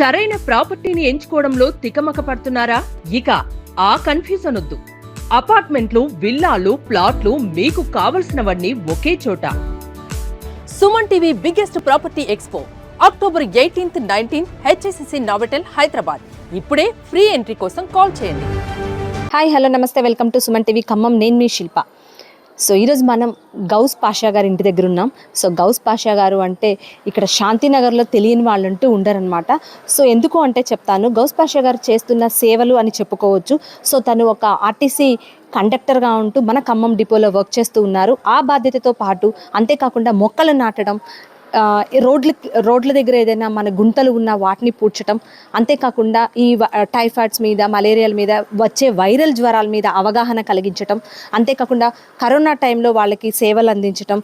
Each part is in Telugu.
సరైన ప్రాపర్టీని ఎంచుకోవడంలో తికమక పడుతున్నారా? ఇక ఆ కన్ఫ్యూజన్ వద్దు. అపార్ట్మెంట్లు, విల్లాలు, ప్లాట్లు మీకు కావలసినవన్నీ ఒకే చోట. Suman TV biggest property expo October 18th, 19th HSCC Novotel Hyderabad. ఇప్పుడే ఫ్రీ ఎంట్రీ కోసం కాల్ చేయండి. హాయ్, హలో, నమస్తే, welcome to Suman TV Khammam. నేను మీ శిల్ప. సో ఈరోజు మనం గౌస్ పాషా గారి ఇంటి దగ్గర ఉన్నాం. సో గౌస్ పాషా గారు అంటే ఇక్కడ శాంతినగర్లో తెలియని వాళ్ళంటూ ఉండరనమాట. సో ఎందుకు అంటే చెప్తాను. గౌస్ పాషా గారు చేస్తున్న సేవలు అని చెప్పుకోవచ్చు. సో తను ఒక ఆర్టీసీ కండక్టర్గా ఉంటూ మన ఖమ్మం డిపోలో వర్క్ చేస్తూ ఉన్నారు. ఆ బాధ్యతతో పాటు అంతేకాకుండా మొక్కలు నాటడం, రోడ్ల దగ్గర ఏదైనా మన గుంతలు ఉన్న వాటిని పూడ్చడం, అంతేకాకుండా ఈ టైఫాయిడ్స్ మీద, మలేరియాల మీద, వచ్చే వైరల్ జ్వరాల మీద అవగాహన కలిగించడం, అంతేకాకుండా కరోనా టైంలో వాళ్ళకి సేవలు అందించడం,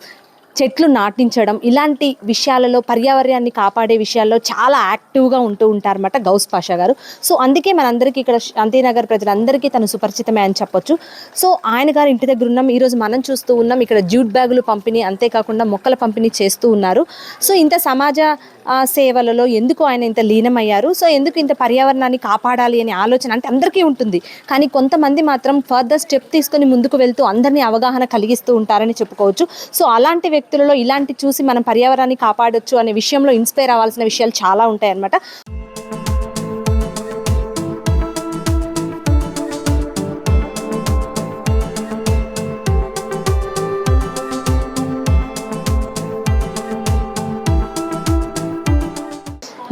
చెట్లు నాటించడం, ఇలాంటి విషయాలలో పర్యావరణాన్ని కాపాడే విషయాల్లో చాలా యాక్టివ్గా ఉంటూ ఉంటారన్నమాట గౌస్ పాషా గారు. సో అందుకే మనందరికీ ఇక్కడ శాంతినగర్ ప్రజలందరికీ తను సుపరిచితమే అని చెప్పొచ్చు. సో ఆయన గారు ఇంటి దగ్గర ఉన్నాం. ఈరోజు మనం చూస్తూ ఉన్నాం ఇక్కడ జ్యూట్ బ్యాగులు పంపిణీ, అంతేకాకుండా మొక్కల పంపిణీ చేస్తూ ఉన్నారు. సో ఇంత సమాజ సేవలలో ఎందుకు ఆయన ఇంత లీనమయ్యారు? సో ఎందుకు ఇంత పర్యావరణాన్ని కాపాడాలి అనే ఆలోచన అంటే అందరికీ ఉంటుంది, కానీ కొంతమంది మాత్రం ఫర్దర్ స్టెప్ తీసుకొని ముందుకు వెళ్తూ అందరినీ అవగాహన కలిగిస్తూ ఉంటారని చెప్పుకోవచ్చు. సో అలాంటి వ్యక్తులలో ఇలాంటి చూసి మనం పర్యావరణాన్ని కాపాడొచ్చు అనే విషయంలో ఇన్స్పైర్ అవ్వాల్సిన విషయాలు చాలా ఉంటాయి అన్నమాట.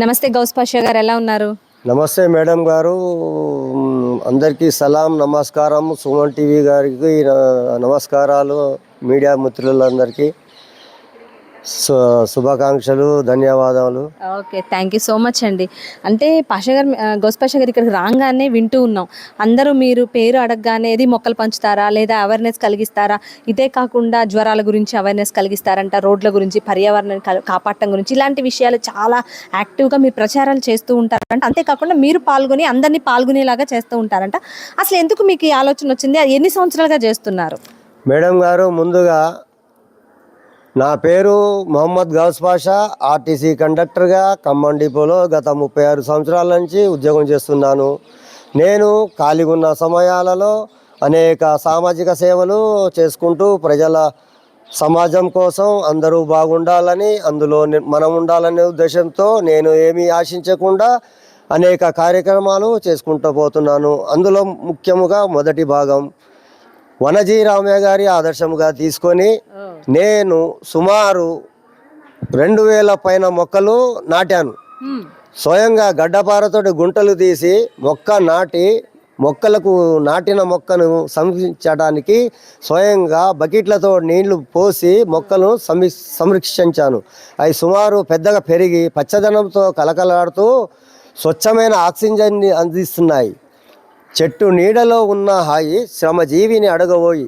నమస్తే గౌస్ పాషా గారు, ఎలా ఉన్నారు? నమస్తే మేడం గారు, అందరికీ సలాం, నమస్కారం. సుమన్ టీవీ గారికి నమస్కారాలు. మీడియా మిత్రులందరికీ శుభాకాంక్షలు, ధన్యవాదాలు. Okay, thank you so much అండి. అంటే పాషా గారు, గౌస్ పాషా గారు ఇక్కడికి రాగానే వింటూ ఉన్నాం, అందరూ మీరు పేరు అడగగానే ఏది మొక్కలు పంచుతారా లేదా అవేర్నెస్ కలిగిస్తారా, ఇదే కాకుండా జ్వరాల గురించి అవేర్నెస్ కలిగిస్తారంట, రోడ్ల గురించి, పర్యావరణాన్ని కాపాడటం గురించి, ఇలాంటి విషయాలు చాలా యాక్టివ్గా మీరు ప్రచారాలు చేస్తూ ఉంటారంట. అంతేకాకుండా మీరు పాల్గొని అందరినీ పాల్గొనేలాగా చేస్తూ ఉంటారంట. అసలు ఎందుకు మీకు ఈ ఆలోచన వచ్చింది? ఎన్ని సంవత్సరాలుగా చేస్తున్నారు? మేడం గారు, ముందుగా నా పేరు మొహమ్మద్ గౌస్ పాషా. ఆర్టీసీ కండక్టర్గా ఖమ్మం డిపోలో గత 36 సంవత్సరాల నుంచి ఉద్యోగం చేస్తున్నాను. నేను ఖాళీగా ఉన్న సమయాలలో అనేక సామాజిక సేవలు చేసుకుంటూ ప్రజల సమాజం కోసం అందరూ బాగుండాలని, అందులో మనం ఉండాలనే ఉద్దేశంతో నేను ఏమీ ఆశించకుండా అనేక కార్యక్రమాలు చేసుకుంటూ పోతున్నాను. అందులో ముఖ్యముగా మొదటి భాగం వనజీ రామయ్య గారి ఆదర్శముగా తీసుకొని నేను సుమారు 2000 పైన మొక్కలు నాటాను. స్వయంగా గడ్డపారతోటి గుంటలు తీసి మొక్క నాటి, మొక్కలకు నాటిన మొక్కను సంరక్షించడానికి స్వయంగా బకెట్లతో నీళ్లు పోసి మొక్కలను సంరక్షించాను. అవి సుమారు పెద్దగా పెరిగి పచ్చదనంతో కలకలాడుతూ స్వచ్ఛమైన ఆక్సిజన్ని అందిస్తున్నాయి. చెట్టు నీడలో ఉన్న హాయి శ్రమజీవిని అడగబోయి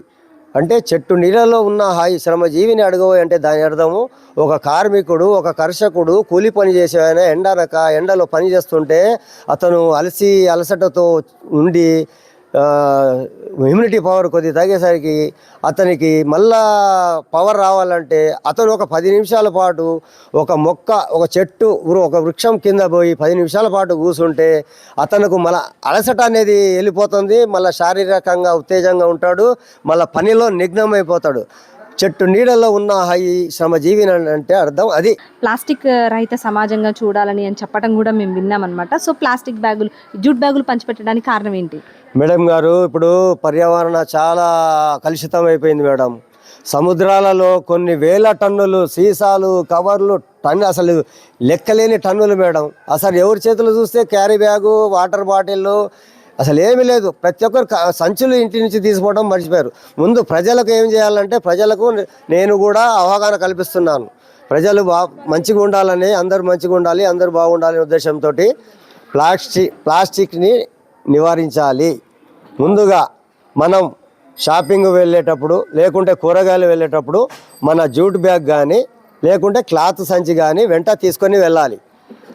అంటే, చెట్టు నీడలో ఉన్న హాయి శ్రమజీవిని అడగబోయి అంటే దాని అర్థము, ఒక కార్మికుడు, ఒక కర్షకుడు కూలి పని చేసే ఆయన ఎండలో పని చేస్తుంటే అతను అలసటతో ఉండి ఇమ్యూనిటీ పవర్ కొద్ది తగ్గేసరికి అతనికి మళ్ళా పవర్ రావాలంటే అతను ఒక 10 నిమిషాల పాటు ఒక చెట్టు, ఒక వృక్షం కింద పోయి 10 నిమిషాల పాటు కూర్చుంటే అతనికి మళ్ళీ అలసట అనేది వెళ్ళిపోతుంది. మళ్ళీ శారీరకంగా ఉత్తేజంగా ఉంటాడు, మళ్ళీ పనిలో నిఘ్నమైపోతాడు. చెట్టు నీడలో ఉన్న హాయి శ్రమజీవిని అంటే అర్థం అది. ప్లాస్టిక్ రహిత సమాజంగా చూడాలని అని చెప్పడం కూడా మేము విన్నామన్నమాట. సో ప్లాస్టిక్ బ్యాగులు, జ్యూట్ బ్యాగులు పంచిపెట్టడానికి కారణం ఏంటి? మేడం గారు, ఇప్పుడు పర్యావరణ చాలా కలుషితం అయిపోయింది మేడం. సముద్రాలలో కొన్ని వేల టన్నులు సీసాలు, కవర్లు, అసలు లెక్కలేని టన్నులు మేడం. అసలు ఎవరి చేతులు చూస్తే క్యారీ బ్యాగు, వాటర్ బాటిళ్ళు, అసలు ఏమీ లేదు. ప్రతి ఒక్కరు సంచులు ఇంటి నుంచి తీసుకోవడం మర్చిపోయారు. ముందు ప్రజలకు ఏం చేయాలంటే, ప్రజలకు నేను కూడా అవగాహన కల్పిస్తున్నాను. ప్రజలు మంచిగా ఉండాలని, అందరూ మంచిగా ఉండాలి, అందరూ బాగుండాలనే ఉద్దేశంతో ప్లాస్టిక్ని నివారించాలి. ముందుగా మనం షాపింగ్ వెళ్ళేటప్పుడు, లేకుంటే కూరగాయలు వెళ్ళేటప్పుడు మన జ్యూట్ బ్యాగ్ కానీ లేకుంటే క్లాత్ సంచి కానీ వెంట తీసుకొని వెళ్ళాలి.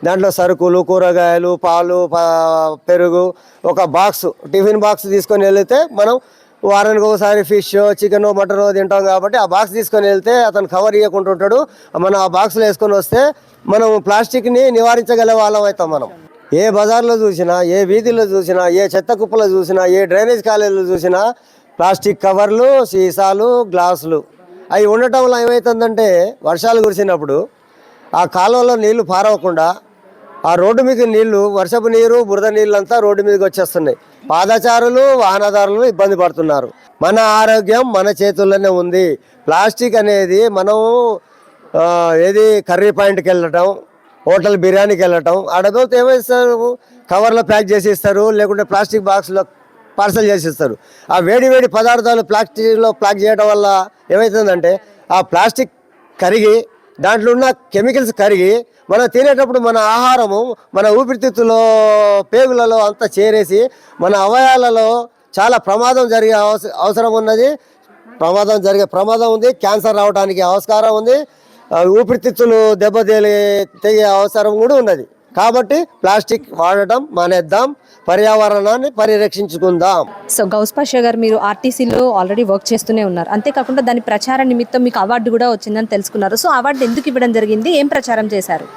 దాంట్లో సరుకులు, కూరగాయలు, పాలు, పెరుగు, ఒక బాక్స్, టిఫిన్ బాక్స్ తీసుకొని వెళితే మనం వారానికి ఒకసారి ఫిష్, చికెన్, మటన్ తింటాం కాబట్టి ఆ బాక్స్ తీసుకొని వెళ్తే అతను కవర్ ఇవ్వకుంటుంటాడు. మనం ఆ బాక్స్లో వేసుకొని వస్తే మనం ప్లాస్టిక్ని నివారించగల వాళ్ళం అవుతాం మనం. ఏ బజార్లో చూసినా, ఏ వీధిలో చూసినా, ఏ చెత్త కుప్పలో చూసినా, ఏ డ్రైనేజ్ కాలేజీలో చూసినా ప్లాస్టిక్ కవర్లు, సీసాలు, గ్లాసులు అవి ఉండటం వల్ల ఏమవుతుందంటే వర్షాలు కురిసినప్పుడు ఆ కాలువలో నీళ్లు పారవకుండా ఆ రోడ్డు మీద నీళ్లు, వర్షపు నీరు, బురద నీళ్ళంతా రోడ్డు మీదకి వచ్చేస్తున్నాయి. పాదచారులు, వాహనదారులు ఇబ్బంది పడుతున్నారు. మన ఆరోగ్యం మన చేతుల్లోనే ఉంది. ప్లాస్టిక్ అనేది మనం ఏది కర్రీ పాయింట్కి వెళ్ళటం, హోటల్ బిర్యానీకి వెళ్ళటం, ఆడపోతే ఏమైస్తారు, కవర్లో ప్యాక్ చేసి ఇస్తారు, లేకుంటే ప్లాస్టిక్ బాక్స్లో పార్సల్ చేసి ఇస్తారు. ఆ వేడి వేడి పదార్థాలు ప్లాస్టిక్లో ప్యాక్ చేయడం వల్ల ఏమవుతుందంటే ఆ ప్లాస్టిక్ కరిగి దాంట్లో ఉన్న కెమికల్స్ కరిగి మనం తినేటప్పుడు మన ఆహారము మన ఊపిరితిత్తులో, పేగులలో అంతా చేరేసి మన అవయవాలలో చాలా ప్రమాదం జరిగే అవసరం ఉన్నది. ప్రమాదం ఉంది. క్యాన్సర్ రావడానికి ఆస్కారం ఉంది. ఊపిరితిత్తులు తెగే అవసరం కూడా ఉన్నది. కాబట్టి ప్లాస్టిక్ వాడటం మానేద్దాం, పర్యావరణాన్ని పరిరక్షించుకుందాం. సో గౌస్ పాషా గారు, మీరు ఆర్టీసీలో ఆల్రెడీ వర్క్ చేస్తూనే ఉన్నారు. అంతేకాకుండా దాని ప్రచార నిమిత్తం మీకు అవార్డు కూడా వచ్చిందని తెలుసుకున్నారు. సో అవార్డు ఎందుకు ఇవ్వడం జరిగింది, ఏం ప్రచారం చేశారు?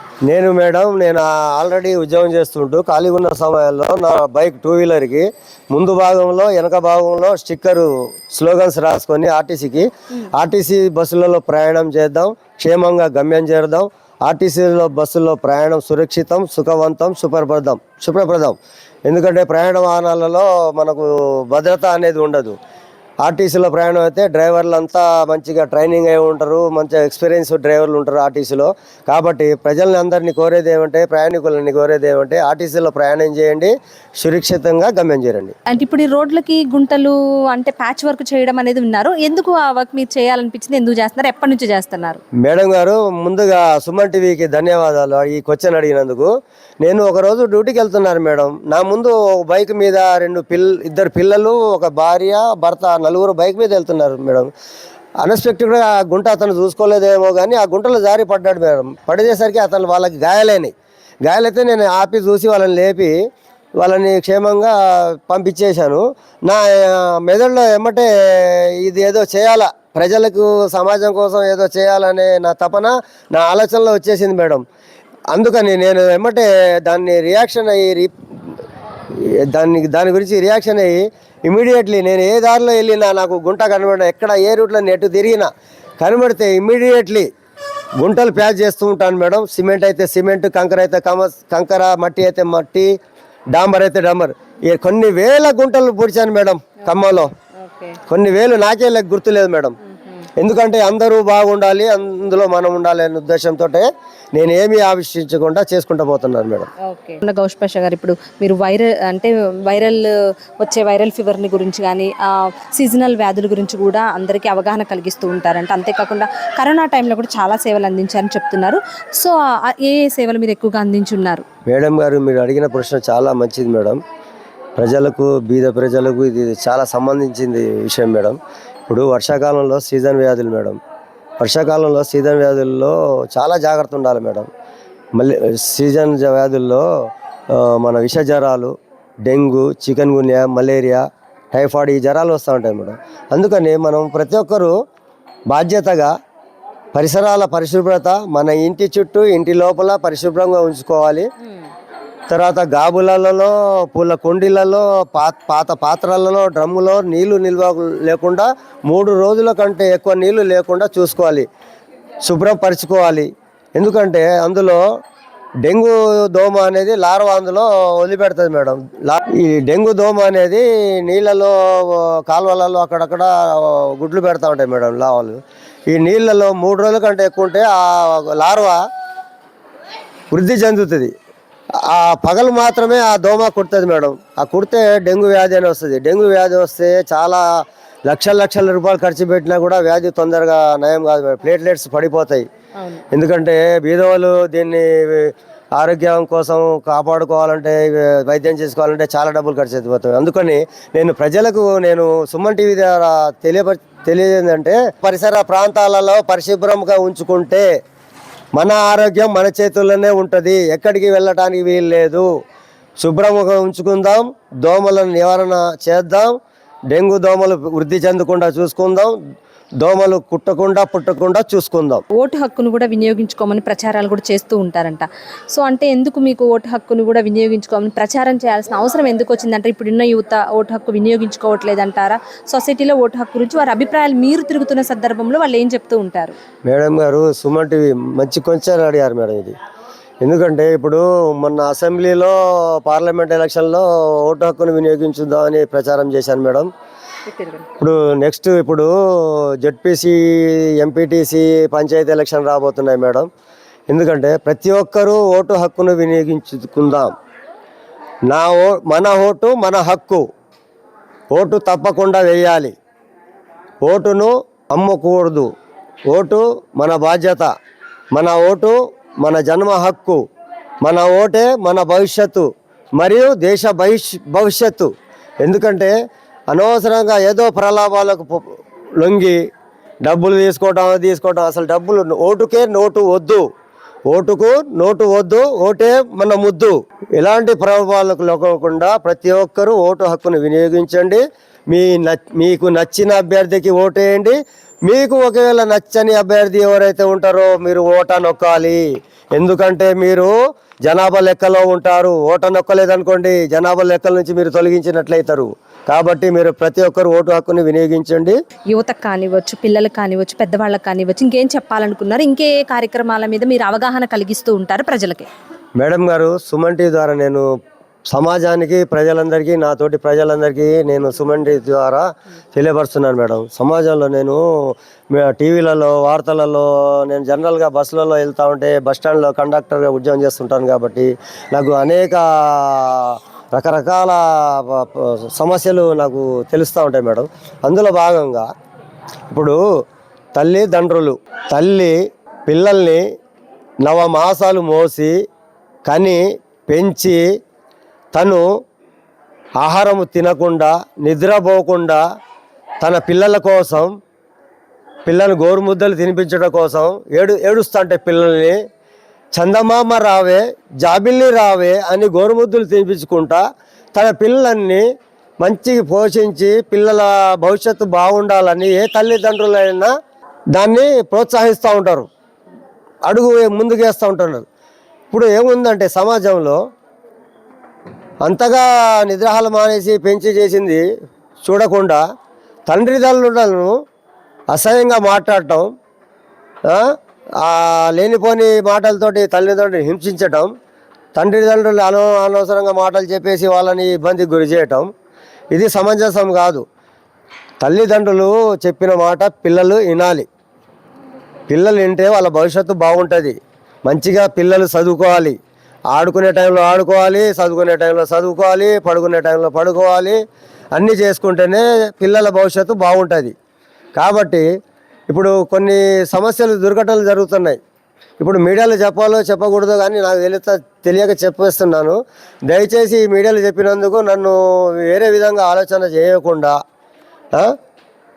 నేను ఆల్రెడీ ఉద్యోగం చేస్తుంటూ ఖాళీగా ఉన్న సమయాల్లో నా బైక్ 2 వీలర్కి ముందు భాగంలో, వెనక భాగంలో స్టిక్కరు, స్లోగన్స్ రాసుకొని ఆర్టీసీ బస్సులలో ప్రయాణం చేద్దాం, క్షేమంగా గమ్యం చేరుదాం, ఆర్టీసీలో బస్సుల్లో ప్రయాణం సురక్షితం, సుఖవంతం, శుభ్రప్రదం. ఎందుకంటే ప్రయాణ వాహనాలలో మనకు భద్రత అనేది ఉండదు. ఆర్టీసీలో ప్రయాణం అయితే డ్రైవర్లు అంతా మంచిగా ట్రైనింగ్ అయి ఉంటారు, మంచిగా ఎక్స్పీరియన్స్ డ్రైవర్లు ఉంటారు ఆర్టీసీలో. కాబట్టి ప్రజల్ని అందరినీ కోరేది ఏమంటే, ప్రయాణికులని కోరేది ఏమంటే ఆర్టీసీలో ప్రయాణం చేయండి, సురక్షితంగా గమ్యం చేరండి. అంటే ఇప్పుడు ఈ రోడ్లకి గుంటలు అంటే ప్యాచ్ వర్క్ చేయడం అనేది విన్నారు. ఎందుకు ఆ వర్క్ మీరు చేయాలనిపించింది, ఎందుకు చేస్తున్నారు, ఎప్పటి నుంచి చేస్తున్నారు? మేడం గారు, ముందుగా సుమన్ టీవీకి ధన్యవాదాలు ఈ క్వశ్చన్ అడిగినందుకు. నేను ఒకరోజు డ్యూటీకి వెళ్తున్నాను మేడం. నా ముందు బైక్ మీద 2 పిల్లలు, ఒక భార్య, భర్త, 4 బైక్ మీద వెళ్తున్నారు మేడం. అన్ఎక్స్పెక్టెడ్గా ఆ గుంట అతను చూసుకోలేదేమో కానీ ఆ గుంటలో జారి పడ్డాడు మేడం. పడేసరికి వాళ్ళకి గాయాలైతే నేను ఆపి చూసి వాళ్ళని లేపి వాళ్ళని క్షేమంగా పంపించేశాను. నా మెదడులో ఏమంటే ఇది ఏదో చేయాలా, ప్రజలకు, సమాజం కోసం ఏదో చేయాలనే నా తపన, నా ఆలోచనలో వచ్చేసింది మేడం. అందుకని నేను ఏమంటే దాని గురించి రియాక్షన్ అయ్యి ఇమీడియట్లీ నేను ఏ దారిలో వెళ్ళినా, నాకు గుంట కనబడినా, ఎక్కడ ఏ రూట్లో నెట్టు తిరిగినా కనబడితే ఇమీడియట్లీ గుంటలు ప్యాచ్ చేస్తూ ఉంటాను మేడం. సిమెంట్ అయితే సిమెంట్, కంకర అయితే కంకర, మట్టి అయితే మట్టి, డాంబర్ అయితే డాంబర్. కొన్ని వేల గుంటలు పూడ్చాను మేడం ఖమ్మంలో. కొన్ని వేలు, నాకే గుర్తులేదు మేడం. ఎందుకంటే అందరూ బాగుండాలి, అందులో మనం ఉండాలి అనే ఉద్దేశంతో నేను ఏమీ ఆవిష్కరించకుండా చేసుకుంటూ పోతున్నాను మేడం. గౌస్ పాషా గారు, ఇప్పుడు మీరు వైరల్ ఫీవర్ని గురించి కానీ, సీజనల్ వ్యాధుల గురించి కూడా అందరికీ అవగాహన కలిగిస్తూ ఉంటారంట. అంతేకాకుండా కరోనా టైంలో కూడా చాలా సేవలు అందించారని చెప్తున్నారు. సో ఏ సేవలు మీరు ఎక్కువగా అందించున్నారు? మేడం గారు, మీరు అడిగిన ప్రశ్న చాలా మంచిది మేడం. బీద ప్రజలకు ఇది చాలా సంబంధించింది విషయం మేడం. ఇప్పుడు వర్షాకాలంలో సీజన్ వ్యాధులు మేడం. వర్షాకాలంలో సీజన్ వ్యాధుల్లో చాలా జాగ్రత్త ఉండాలి మేడం. మళ్ళీ సీజన్ వ్యాధుల్లో మన విష జ్వరాలు, డెంగ్యూ, చికెన్ గున్యా, మలేరియా, టైఫాయిడ్ ఈ జ్వరాలు వస్తూ ఉంటాయి మేడం. అందుకని మనం ప్రతి ఒక్కరూ బాధ్యతగా పరిసరాల పరిశుభ్రత, మన ఇంటి చుట్టూ, ఇంటి లోపల పరిశుభ్రంగా ఉంచుకోవాలి. తర్వాత గాబులలో, పూల కుండీలలో, పాత పాత్రలలో, డ్రమ్ములో నీళ్లు నిల్వ లేకుండా 3 రోజుల కంటే ఎక్కువ నీళ్లు లేకుండా చూసుకోవాలి, శుభ్రపరచుకోవాలి. ఎందుకంటే అందులో డెంగ్యూ దోమ అనేది లార్వా అందులో వదిలిపెడుతుంది మేడం. ఈ డెంగ్యూ దోమ అనేది నీళ్ళలో, కాలువలలో అక్కడక్కడ గుడ్లు పెడతా ఉంటాయి మేడం లావాలు. ఈ నీళ్ళలో 3 రోజుల కంటే ఎక్కువ ఉంటే ఆ లార్వా వృద్ధి చెందుతుంది. ఆ పగలు మాత్రమే ఆ దోమ కుడుతుంది మేడం. ఆ కుడితే డెంగ్యూ వ్యాధి అని వస్తుంది. డెంగ్యూ వ్యాధి వస్తే చాలా లక్షల రూపాయలు ఖర్చు పెట్టినా కూడా వ్యాధి తొందరగా నయం కాదు మేడం. ప్లేట్లెట్స్ పడిపోతాయి. ఎందుకంటే బీదవాళ్ళు దీన్ని ఆరోగ్యం కోసం కాపాడుకోవాలంటే, వైద్యం చేసుకోవాలంటే చాలా డబ్బులు ఖర్చు అయిపోతాయి. అందుకని ప్రజలకు సుమన్ టీవీ ద్వారా తెలియజేందంటే, పరిసర ప్రాంతాలలో పరిశుభ్రంగా ఉంచుకుంటే మన ఆరోగ్యం మన చేతుల్లోనే ఉంటుంది, ఎక్కడికి వెళ్ళటానికి వీలు లేదు. శుభ్రంగా ఉంచుకుందాం, దోమలను నివారణ చేద్దాం, డెంగ్యూ దోమలు వృద్ధి చెందకుండా చూసుకుందాం, దోమలు కుట్టకుండా పుట్టకుండా చూసుకుందాం. ఓటు హక్కును కూడా వినియోగించుకోమని ప్రచారాలు కూడా చేస్తూ ఉంటారంట. సో అంటే ఎందుకు మీకు ఓటు హక్కును కూడా వినియోగించుకోమని ప్రచారం చేయాల్సిన అవసరం ఎందుకు వచ్చిందంటే ఇప్పుడున్న యువత ఓటు హక్కు వినియోగించుకోవట్లేదంటారా? సొసైటీలో ఓటు హక్కు గురించి వారి అభిప్రాయాలు మీరు తిరుగుతున్న సందర్భంలో వాళ్ళు ఏం చెప్తూ ఉంటారు? మేడం గారు సుమన్ టీవీ మంచి కొంచెం అడిగారు మేడం. ఇది ఎందుకంటే ఇప్పుడు మొన్న అసెంబ్లీలో పార్లమెంట్ ఎలక్షన్లో ఓటు హక్కును వినియోగించుదామని ప్రచారం చేశాను మేడం. ఇప్పుడు next ZPTC, MPTC, panchayat election రాబోతున్నాయి మేడం. ఎందుకంటే ప్రతి ఒక్కరూ ఓటు హక్కును వినియోగించుకుందాం. మన ఓటు మన హక్కు. ఓటు తప్పకుండా వేయాలి. ఓటును అమ్మకూడదు. ఓటు మన బాధ్యత. మన ఓటు మన జన్మ హక్కు. మన ఓటే మన భవిష్యత్తు మరియు దేశ భవిష్యత్తు. ఎందుకంటే అనవసరంగా ఏదో ప్రలాభాలకు లొంగి డబ్బులు తీసుకోవడం అసలు డబ్బులు ఓటుకే నోటు వద్దు. ఓటుకు నోటు వద్దు. ఓటే మన ముద్దు. ఎలాంటి ప్రలోభాలకు లొంగకుండా ప్రతి ఒక్కరూ ఓటు హక్కును వినియోగించండి. మీకు నచ్చిన అభ్యర్థికి ఓటేయండి. మీకు ఒకవేళ నచ్చని అభ్యర్థి ఎవరైతే ఉంటారో మీరు ఓటా నొక్కాలి. ఎందుకంటే మీరు జనాభా లెక్కలో ఉంటారు. ఓటా నొక్కలేదనుకోండి జనాభా లెక్కల నుంచి మీరు తొలగించినట్లయితారు. కాబట్టి మీరు ప్రతి ఒక్కరు ఓటు హక్కుని వినియోగించండి. యువతకు కానివ్వచ్చు, పిల్లలకు కానివ్వచ్చు, పెద్దవాళ్ళకి కానివ్వచ్చు, ఇంకేం చెప్పాలనుకున్నారు? ఇంకే కార్యక్రమాల మీద మీరు అవగాహన కలిగిస్తూ ఉంటారు ప్రజలకి? మేడం గారు సుమన్ టీవీ ద్వారా నేను సమాజానికి, ప్రజలందరికీ, నాతోటి ప్రజలందరికీ నేను సుమన్ టీవీ ద్వారా తెలియపరుస్తున్నాను మేడం. సమాజంలో నేను టీవీలలో, వార్తలలో, నేను జనరల్గా బస్సులలో వెళ్తూ ఉంటే బస్ స్టాండ్లో కండక్టర్గా ఉద్యోగం చేస్తుంటాను. కాబట్టి నాకు అనేక రకరకాల సమస్యలు నాకు తెలుస్తూ ఉంటాయి మేడం. అందులో భాగంగా ఇప్పుడు తల్లి పిల్లల్ని 9 మాసాలు మోసి కని పెంచి తను ఆహారము తినకుండా నిద్రపోకుండా తన పిల్లల కోసం, పిల్లలు గోరుముద్దలు తినిపించడం కోసం ఏడుస్తుంటే పిల్లల్ని చందమామ రావే, జాబిల్లి రావే అని గోరుముద్దలు తినిపించుకుంటా తన పిల్లల్ని మంచిగా పోషించి పిల్లల భవిష్యత్తు బాగుండాలని ఏ తల్లిదండ్రులైనా దాన్ని ప్రోత్సహిస్తూ ఉంటారు, అడుగు ముందుకేస్తూ ఉంటారు. ఇప్పుడు ఏముందంటే సమాజంలో అంతగా నిద్రాహాలు మానేసి పెంచి చేసింది చూడకుండా తండ్రిదండ్రులను అసహ్యంగా మాట్లాడటం, లేనిపోని మాటలతోటి తల్లిదండ్రులు హింసించటం, తండ్రిదండ్రులు అనవసరంగా మాటలు చెప్పేసి వాళ్ళని ఇబ్బందికి గురి చేయటం, ఇది సమంజసం కాదు. తల్లిదండ్రులు చెప్పిన మాట పిల్లలు వినాలి. పిల్లలు వింటే వాళ్ళ భవిష్యత్తు బాగుంటుంది. మంచిగా పిల్లలు చదువుకోవాలి. ఆడుకునే టైంలో ఆడుకోవాలి, చదువుకునే టైంలో చదువుకోవాలి, పడుకునే టైంలో పడుకోవాలి. అన్నీ చేసుకుంటేనే పిల్లల భవిష్యత్తు బాగుంటుంది. కాబట్టి ఇప్పుడు కొన్ని సమస్యలు, దుర్ఘటనలు జరుగుతున్నాయి. ఇప్పుడు మీడియాలో చెప్పాలో చెప్పకూడదో కానీ నాకు తెలియక చెప్పేస్తున్నాను. దయచేసి ఈ మీడియాలో చెప్పినందుకు నన్ను వేరే విధంగా ఆలోచన చేయకుండా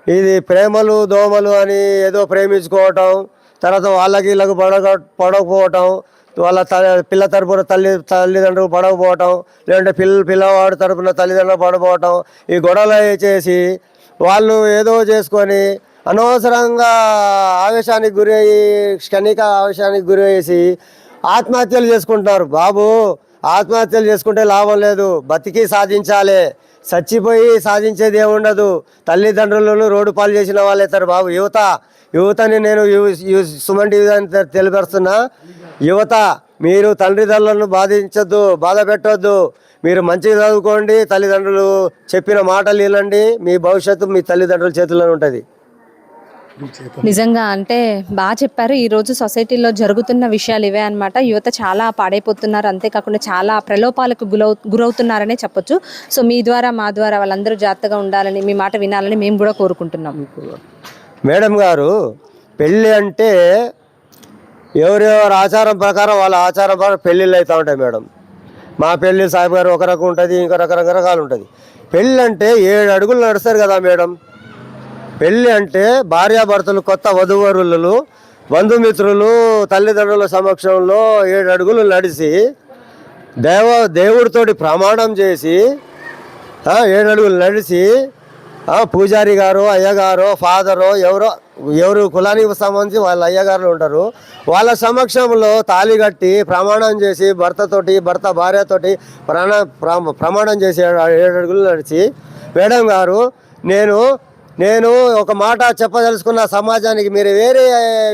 ఇది ప్రేమలు దోమలు అని ఏదో ప్రేమించుకోవటం, తర్వాత వాళ్ళకి వీళ్ళకు పడకపోవటం, వాళ్ళ పిల్ల తరపున తల్లిదండ్రులు పడకపోవటం, లేదంటే పిల్లవాడు తరపున తల్లిదండ్రులు పడకపోవటం, ఈ గొడవలు చేసి వాళ్ళు ఏదో చేసుకొని అనవసరంగా ఆవేశానికి గురయ్యి, క్షణిక ఆవేశానికి గురయ్యేసి ఆత్మహత్యలు చేసుకుంటున్నారు. బాబు, ఆత్మహత్యలు చేసుకుంటే లాభం లేదు. బతికి సాధించాలి. చచ్చిపోయి సాధించేది ఏముండదు. తల్లిదండ్రులను రోడ్డు పాలు చేసిన వాళ్ళు అవుతారు. బాబు, యువతని నేను సుమన్ టీవీ తెలియపరుస్తున్నా. యువత, మీరు తల్లిదండ్రులను బాధ పెట్టొద్దు. మీరు మంచిగా చదువుకోండి. తల్లిదండ్రులు చెప్పిన మాటలు వినండి. మీ భవిష్యత్తు మీ తల్లిదండ్రుల చేతుల్లోనే ఉంటుంది. నిజంగా అంటే బాగా చెప్పారు. ఈరోజు సొసైటీలో జరుగుతున్న విషయాలు ఇవే అనమాట. యువత చాలా పాడైపోతున్నారు, అంతేకాకుండా చాలా ప్రలోభాలకు గురవుతున్నారనే చెప్పొచ్చు. సో మీ ద్వారా, మా ద్వారా వాళ్ళందరూ జాగ్రత్తగా ఉండాలని, మీ మాట వినాలని మేము కూడా కోరుకుంటున్నాం. మేడం గారు, పెళ్ళి అంటే ఎవరెవరు ఆచారం ప్రకారం వాళ్ళ ఆచారం ప్రకారం పెళ్ళిళ్ళు అవుతూ ఉంటాయి మేడం. మా పెళ్ళి సాహిబ్ గారు ఒక రకం ఉంటుంది, ఇంకో రకరకాలు ఉంటుంది. పెళ్ళి అంటే 7 అడుగులు నడుస్తారు కదా మేడం. పెళ్ళి అంటే భార్యాభర్తలు, కొత్త వధూవరులు, బంధుమిత్రులు, తల్లిదండ్రుల సమక్షంలో 7 అడుగులు నడిచి దేవుడితోటి ప్రమాణం చేసి 7 అడుగులు నడిచి పూజారి గారు, అయ్యగారు, ఫాదరు, ఎవరు కులానికి సంబంధించి వాళ్ళ అయ్యగారులు ఉంటారు. వాళ్ళ సమక్షంలో తాళి కట్టి ప్రమాణం చేసి భర్త భార్యతోటి ప్రమాణం చేసి 7 అడుగులు నడిచి, మేడం గారు నేను ఒక మాట చెప్పదలుచుకున్న సమాజానికి, మీరు వేరే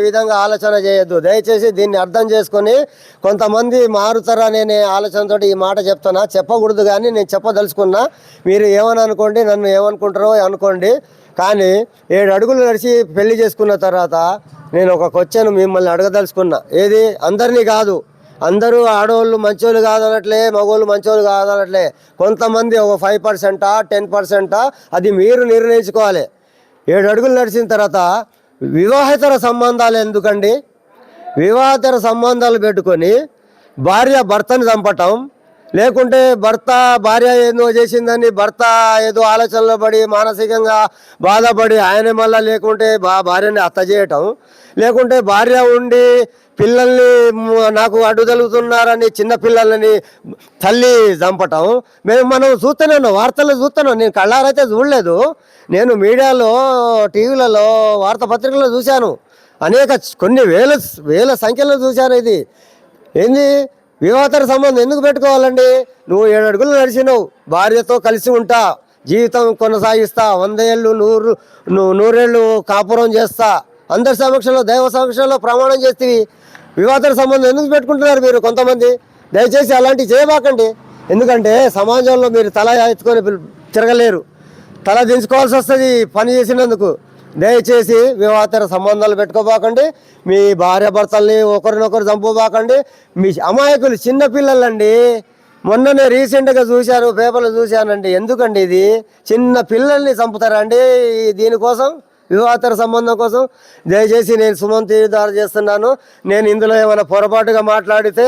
విధంగా ఆలోచన చేయొద్దు, దయచేసి దీన్ని అర్థం చేసుకొని కొంతమంది మారుతారనే ఆలోచనతో ఈ మాట చెప్తున్నా. చెప్పకూడదు కానీ నేను చెప్పదలుచుకున్నా. మీరు ఏమని అనుకోండి, నన్ను ఏమనుకుంటారో అనుకోండి. కానీ 7 అడుగులు నడిచి పెళ్లి చేసుకున్న తర్వాత నేను ఒక క్వశ్చన్ మిమ్మల్ని అడగదలుచుకున్నా. ఏది, అందరినీ కాదు, అందరూ ఆడవాళ్ళు మంచోళ్ళు కాదనట్లే, మగవాళ్ళు మంచోళ్ళు కాదనట్లే, కొంతమంది ఒక 5%, 10% అది మీరు నిర్ణయించుకోవాలి. 7 అడుగులు నడిచిన తర్వాత వివాహేతర సంబంధాలు ఎందుకండి? వివాహేతర సంబంధాలు పెట్టుకొని భార్య భర్తను చంపటం, లేకుంటే భర్త భార్య ఏదో చేసిందని భర్త ఏదో ఆలోచనలో పడి మానసికంగా బాధపడి ఆయన మళ్ళీ లేకుంటే భార్యని హత్య చేయటం, లేకుంటే భార్య ఉండి పిల్లల్ని నాకు అడ్డు తగులుతున్నారని చిన్న పిల్లలని తల్లి చంపటం మనం చూస్తూనే ఉన్నాం, వార్తల్లో చూస్తున్నాం. నేను కళ్ళారైతే చూడలేదు, నేను మీడియాలో, టీవీలలో, వార్తాపత్రికల్లో చూశాను. కొన్ని వేల సంఖ్యలో చూశాను. ఇది ఏంది? వివాహేతర సంబంధం ఎందుకు పెట్టుకోవాలండి? నువ్వు 7 అడుగులు నడిచినావు, భార్యతో కలిసి ఉంటా, జీవితం కొనసాగిస్తా, 100 ఏళ్ళు 100 ఏళ్ళు కాపురం చేస్తా, అందరి సమక్షంలో, దైవ సమక్షంలో ప్రమాణం చేస్తేవి. వివాహేతర సంబంధం ఎందుకు పెట్టుకుంటున్నారు మీరు కొంతమంది? దయచేసి అలాంటివి చేయబాకండి. ఎందుకంటే సమాజంలో మీరు తల ఎత్తుకొని తిరగలేరు, తల దించుకోవాల్సి వస్తుంది పని చేసినందుకు. దయచేసి వివాహేతర సంబంధాలు పెట్టుకోబాకండి. మీ భార్య భర్తల్ని ఒకరినొకరు చంపుబాకండి. మీ అమాయకులు చిన్నపిల్లలండి. మొన్ననే రీసెంట్గా చూశాను, పేపర్లో చూశానండి. ఎందుకండి ఇది? చిన్న పిల్లల్ని చంపుతారండి దీనికోసం, వివాహేతర సంబంధం కోసం. దయచేసి నేను సుమన్ టీవీ ద్వారా చేస్తున్నాను. నేను ఇందులో ఏమైనా పొరపాటుగా మాట్లాడితే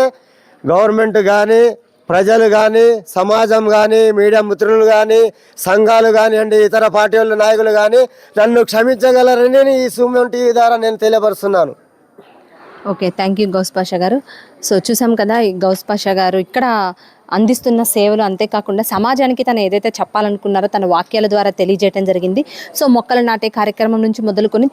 గవర్నమెంట్ కానీ, ప్రజలు కానీ, సమాజం కానీ, మీడియా మిత్రులు కానీ, సంఘాలు కానివ్వండి, ఇతర పార్టీ వాళ్ళ నాయకులు కానీ నన్ను క్షమించగలరని ఈ సుమన్ టీవీ ద్వారా నేను తెలియపరుస్తున్నాను. Okay, thank you Ghouse Pasha గారు. సో చూసాం కదా, ఈ గౌస్ పాషా గారు ఇక్కడ అందిస్తున్న సేవలు, అంతేకాకుండా సమాజానికి తను ఏదైతే చెప్పాలనుకున్నారో తన వాక్యాల ద్వారా తెలియజేయడం జరిగింది. సో మొక్కలు నాటే కార్యక్రమం నుంచి మొదలుకొని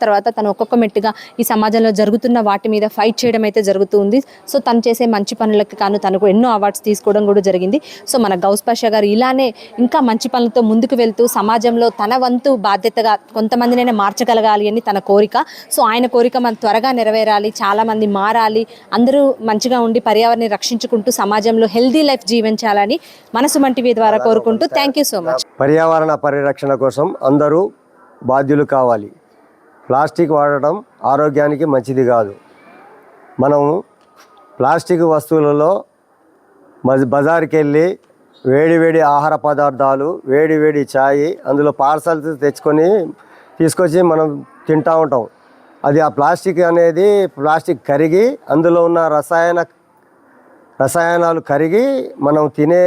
తర్వాత తను ఒక్కొక్క మెట్టుగా ఈ సమాజంలో జరుగుతున్న వాటి మీద ఫైట్ చేయడం అయితే జరుగుతుంది. సో తను చేసే మంచి పనులకు తనకు ఎన్నో అవార్డ్స్ తీసుకోవడం కూడా జరిగింది. సో మన గౌస్ పాషా గారు ఇలానే ఇంకా మంచి పనులతో ముందుకు వెళ్తూ సమాజంలో తన వంతు బాధ్యతగా కొంతమందినైనా మార్చగలగాలి అని తన కోరిక. సో ఆయన కోరిక మన త్వరగా నెరవేరాలి, చాలామంది మారాలి, అందరూ మంచిగా ఉండి పర్యావరణాన్ని రక్షించుకుంటూ సమాజంలో హెల్దీ లైఫ్ జీవించాలని మన సుమన్ టీవీ ద్వారా కోరుకుంటూ థ్యాంక్ యూ సో మచ్. పర్యావరణ పరిరక్షణ కోసం అందరూ బాధ్యులు కావాలి. ప్లాస్టిక్ వాడటం ఆరోగ్యానికి మంచిది కాదు. మనం ప్లాస్టిక్ వస్తువులలో బజార్కి వెళ్ళి వేడి ఆహార పదార్థాలు, వేడి ఛాయ్, అందులో పార్సల్స్ తీసుకొచ్చి మనం తింటూ ఉంటాం. అది ఆ ప్లాస్టిక్ కరిగి అందులో ఉన్న రసాయనాలు కరిగి మనం తినే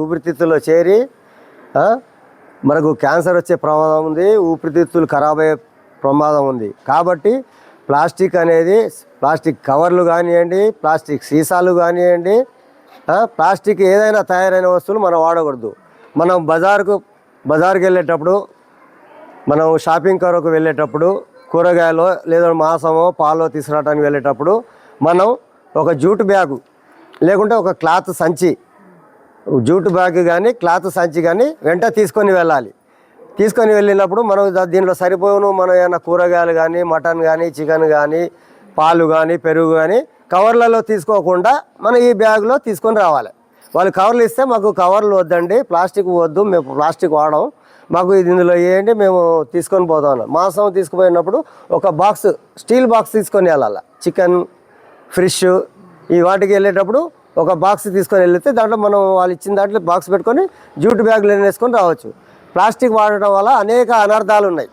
ఊపిరితిత్తుల్లో చేరి మనకు క్యాన్సర్ వచ్చే ప్రమాదం ఉంది, ఊపిరితిత్తులు ఖరాబ్ అయ్యే ప్రమాదం ఉంది. కాబట్టి ప్లాస్టిక్ కవర్లు కానివ్వండి, ప్లాస్టిక్ సీసాలు కానివ్వండి, ప్లాస్టిక్ ఏదైనా తయారైన వస్తువులు మనం వాడకూడదు. మనం బజార్కి వెళ్ళేటప్పుడు, మనం షాపింగ్ కొరకు వెళ్ళేటప్పుడు, కూరగాయలు లేదా మాంసమో పాలో తీసుకురావడానికి వెళ్ళేటప్పుడు మనం ఒక జూట్ బ్యాగు లేకుంటే ఒక క్లాత్ సంచి, జూట్ బ్యాగ్ కానీ క్లాత్ సంచి కానీ వెంట తీసుకొని వెళ్ళాలి. తీసుకొని వెళ్ళినప్పుడు మనం దీనిలో సరిపోను మనం ఏమైనా కూరగాయలు కానీ, మటన్ కానీ, చికెన్ కానీ, పాలు కానీ, పెరుగు కానీ కవర్లలో తీసుకోకుండా మనం ఈ బ్యాగ్లో తీసుకొని రావాలి. వాళ్ళు కవర్లు ఇస్తే మాకు కవర్లు వద్దండి, ప్లాస్టిక్ వద్దు, మేము ప్లాస్టిక్ వాడడం, మాకు ఇందులో ఏంటి మేము తీసుకొని పోతాం. మాంసం తీసుకుపోయినప్పుడు ఒక స్టీల్ బాక్స్ తీసుకొని వెళ్ళాలి. చికెన్, ఫిష్ ఈ వాటికి వెళ్ళేటప్పుడు ఒక బాక్స్ తీసుకొని వెళ్తే దాంట్లో మనం వాళ్ళు ఇచ్చిన దాంట్లో బాక్స్ పెట్టుకొని జూట్ బ్యాగులు వేసుకొని రావచ్చు. ప్లాస్టిక్ వాడటం వల్ల అనేక అనర్థాలు ఉన్నాయి.